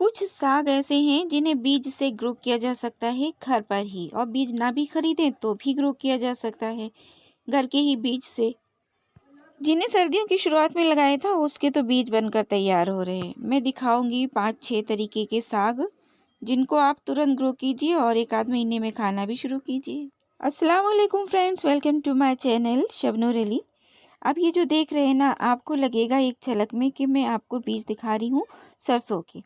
कुछ साग ऐसे हैं जिन्हें बीज से ग्रो किया जा सकता है घर पर ही, और बीज ना भी खरीदें तो भी ग्रो किया जा सकता है घर के ही बीज से। जिन्हें सर्दियों की शुरुआत में लगाया था उसके तो बीज बनकर तैयार हो रहे हैं। मैं दिखाऊंगी 5-6 तरीके के साग जिनको आप तुरंत ग्रो कीजिए और 1 आध महीने में खाना भी शुरू कीजिए। अस्सलाम वालेकुम friends, welcome to my channel Shabnoor Ali. आप ये जो देख रहे हैं ना, आपको लगेगा एक झलक में कि मैं आपको बीज दिखा रही हूँ सरसों के।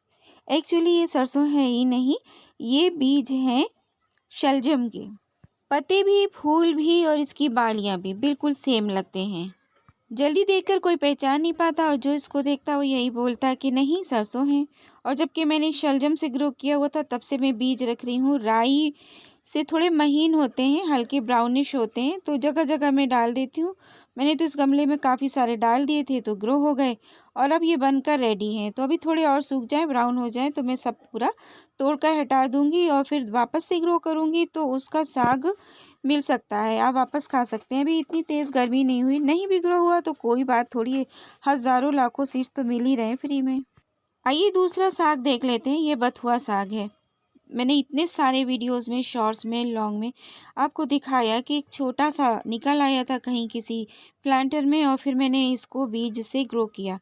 एक्चुअली ये सरसों है ही नहीं, ये बीज हैं शलजम के। पत्ते भी, फूल भी और इसकी बालियां भी बिल्कुल सेम लगते हैं। जल्दी देखकर कोई पहचान नहीं पाता, और जो इसको देखता है वो यही बोलता है कि नहीं सरसों है। और जबकि मैंने शलजम से ग्रो किया हुआ था, तब से मैं बीज रख रही हूँ। राई से थोड़े महीन होते हैं, हल्के ब्राउनिश होते हैं, तो जगह जगह मैं डाल देती हूँ। मैंने तो इस गमले में काफ़ी सारे डाल दिए थे तो ग्रो हो गए, और अब ये बनकर रेडी हैं। तो अभी थोड़े और सूख जाएं, ब्राउन हो जाएं, तो मैं सब पूरा तोड़कर हटा दूंगी और फिर वापस से ग्रो करूंगी, तो उसका साग मिल सकता है, आप वापस खा सकते हैं। अभी इतनी तेज़ गर्मी नहीं हुई, नहीं भी ग्रो हुआ तो कोई बात थोड़ी है, हज़ारों लाखों सीड्स तो मिल ही रहे हैं फ्री में। आइए दूसरा साग देख लेते हैं, ये बथुआ साग है। मैंने इतने सारे वीडियोस में, शॉर्ट्स में, लॉन्ग में आपको दिखाया कि एक छोटा सा निकल आया था कहीं किसी प्लांटर में, और फिर मैंने इसको बीज से ग्रो किया।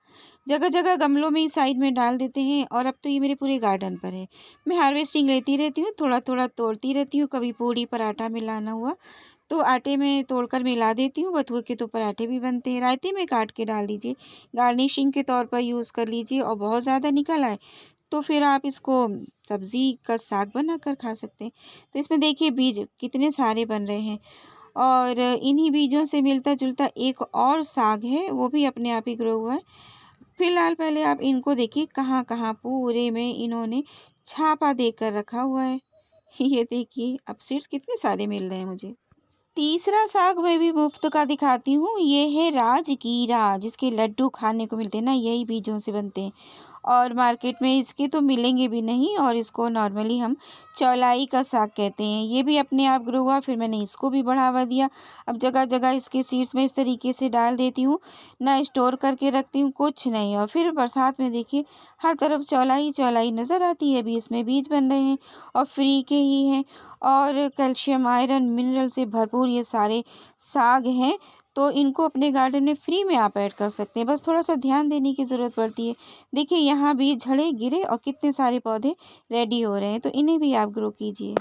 जगह जगह गमलों में साइड में डाल देते हैं, और अब तो ये मेरे पूरे गार्डन पर है। मैं हार्वेस्टिंग लेती रहती हूँ, थोड़ा थोड़ा तोड़ती रहती हूँ। कभी पूड़ी पराठा मिलाना हुआ तो आटे में तोड़कर मिला देती हूँ। बथुए के तो पराठे भी बनते हैं, रायते में काट के डाल दीजिए, गार्निशिंग के तौर पर यूज़ कर लीजिए। और बहुत ज़्यादा निकल आए तो फिर आप इसको सब्ज़ी का साग बनाकर खा सकते हैं। तो इसमें देखिए बीज कितने सारे बन रहे हैं, और इन्हीं बीजों से मिलता-जुलता एक और साग है, वो भी अपने आप ही ग्रो हुआ है। फिलहाल पहले आप इनको देखिए, कहाँ-कहाँ पूरे में इन्होंने छापा देकर रखा हुआ है। ये देखिए, अब सीड्स कितने सारे मिल रहे हैं मुझे। तीसरा साग मैं भी मुफ्त का दिखाती हूँ, ये है राजगीरा, जिसके लड्डू खाने को मिलते हैं ना, यही बीजों से बनते हैं। और मार्केट में इसके तो मिलेंगे भी नहीं, और इसको नॉर्मली हम चौलाई का साग कहते हैं। ये भी अपने आप ग्रो हुआ, फिर मैंने इसको भी बढ़ावा दिया। अब जगह जगह इसके सीड्स में इस तरीके से डाल देती हूँ, ना स्टोर करके रखती हूँ, कुछ नहीं। और फिर बरसात में देखिए हर तरफ चौलाई चौलाई नज़र आती है। अभी इसमें बीज बन रहे हैं और फ्री के ही हैं, और कैल्शियम, आयरन, मिनरल से भरपूर ये सारे साग हैं। तो इनको अपने गार्डन में फ्री में आप ऐड कर सकते हैं, बस थोड़ा-सा ध्यान देने की ज़रूरत पड़ती है। देखिए यहाँ भी झड़े गिरे और कितने सारे पौधे रेडी हो रहे हैं, तो इन्हें भी आप ग्रो कीजिए।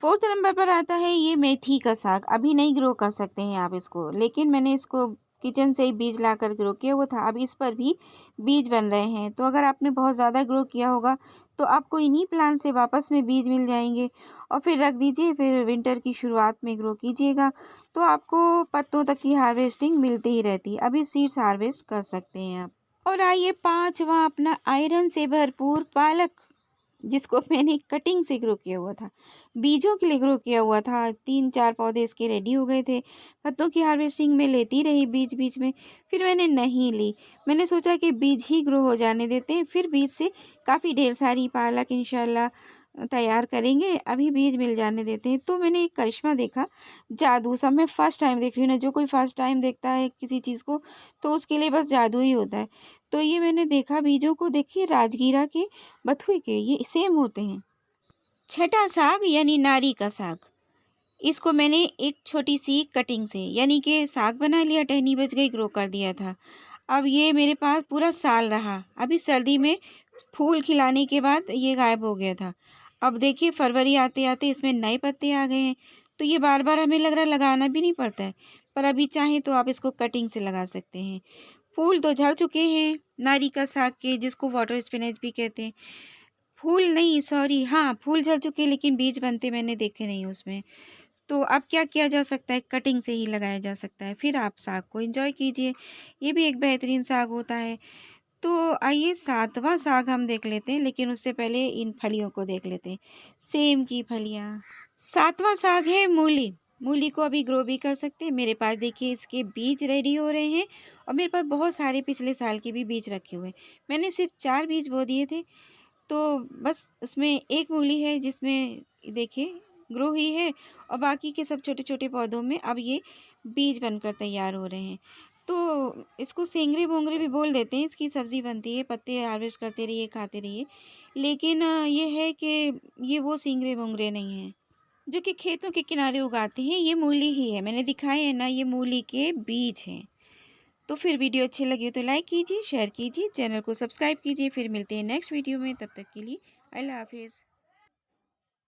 4th नंबर पर आता है ये मेथी का साग। अभी नहीं ग्रो कर सकते हैं आप इसको, लेकिन मैंने इसको किचन से ही बीज लाकर ग्रो किया हुआ था। अब इस पर भी बीज बन रहे हैं, तो अगर आपने बहुत ज़्यादा ग्रो किया होगा तो आपको इन्हीं प्लांट से वापस में बीज मिल जाएंगे, और फिर रख दीजिए। फिर विंटर की शुरुआत में ग्रो कीजिएगा, तो आपको पत्तों तक की हार्वेस्टिंग मिलती ही रहती है। अभी सीड्स हार्वेस्ट कर सकते हैं आप। और आइए 5वां अपना, आयरन से भरपूर पालक, जिसको मैंने कटिंग से ग्रो किया हुआ था, बीजों के लिए ग्रो किया हुआ था। 3-4 पौधे इसके रेडी हो गए थे। पत्तों की हार्वेस्टिंग में लेती रही बीच बीच में, फिर मैंने नहीं ली। मैंने सोचा कि बीज ही ग्रो हो जाने देते हैं, फिर बीज से काफ़ी ढेर सारी पालक इंशाल्लाह तैयार करेंगे। अभी बीज मिल जाने देते हैं। तो मैंने एक करिश्मा देखा, जादू सा। मैं फ़र्स्ट टाइम देख रही हूँ ना, जो कोई फ़र्स्ट टाइम देखता है किसी चीज़ को तो उसके लिए बस जादू ही होता है। तो ये मैंने देखा, बीजों को देखिए, राजगीरा के, बथुए के, ये सेम होते हैं। छठा साग यानी नारी का साग, इसको मैंने एक छोटी सी कटिंग से, यानी कि साग बना लिया, टहनी बच गई, ग्रो कर दिया था। अब ये मेरे पास पूरा साल रहा। अभी सर्दी में फूल खिलाने के बाद ये गायब हो गया था। अब देखिए फरवरी आते आते इसमें नए पत्ते आ गए हैं, तो ये बार बार हमें लग रहा है लगाना भी नहीं पड़ता है। पर अभी चाहें तो आप इसको कटिंग से लगा सकते हैं। फूल तो झड़ चुके हैं नारी का साग के, जिसको वाटर स्पिनच भी कहते हैं। फूल नहीं, सॉरी, हाँ फूल झड़ चुके हैं, लेकिन बीज बनते मैंने देखे नहीं उसमें। तो अब क्या किया जा सकता है, कटिंग से ही लगाया जा सकता है। फिर आप साग को एंजॉय कीजिए, ये भी एक बेहतरीन साग होता है। तो आइए 7वां साग हम देख लेते हैं, लेकिन उससे पहले इन फलियों को देख लेते हैं, सेम की फलियाँ। 7वां साग है मूली। मूली को अभी ग्रो भी कर सकते हैं। मेरे पास देखिए इसके बीज रेडी हो रहे हैं, और मेरे पास बहुत सारे पिछले साल के भी बीज रखे हुए हैं। मैंने सिर्फ 4 बीज बो दिए थे, तो बस उसमें एक मूली है जिसमें देखिए ग्रो ही है, और बाकी के सब छोटे छोटे पौधों में अब ये बीज बनकर तैयार हो रहे हैं। तो इसको सेंगरी बोंगरी भी बोल देते हैं, इसकी सब्ज़ी बनती है, पत्ते हार्वेस्ट करते रहिए, खाते रहिए। लेकिन ये है कि ये वो सेंगरे बोंगरे नहीं हैं, जो कि खेतों के किनारे उगाते हैं, ये मूली ही है। मैंने दिखाए हैं ना, ये मूली के बीज हैं। तो फिर वीडियो अच्छी लगी हो तो लाइक कीजिए, शेयर कीजिए, चैनल को सब्सक्राइब कीजिए। फिर मिलते हैं नेक्स्ट वीडियो में, तब तक के लिए अल्लाह हाफ़िज़।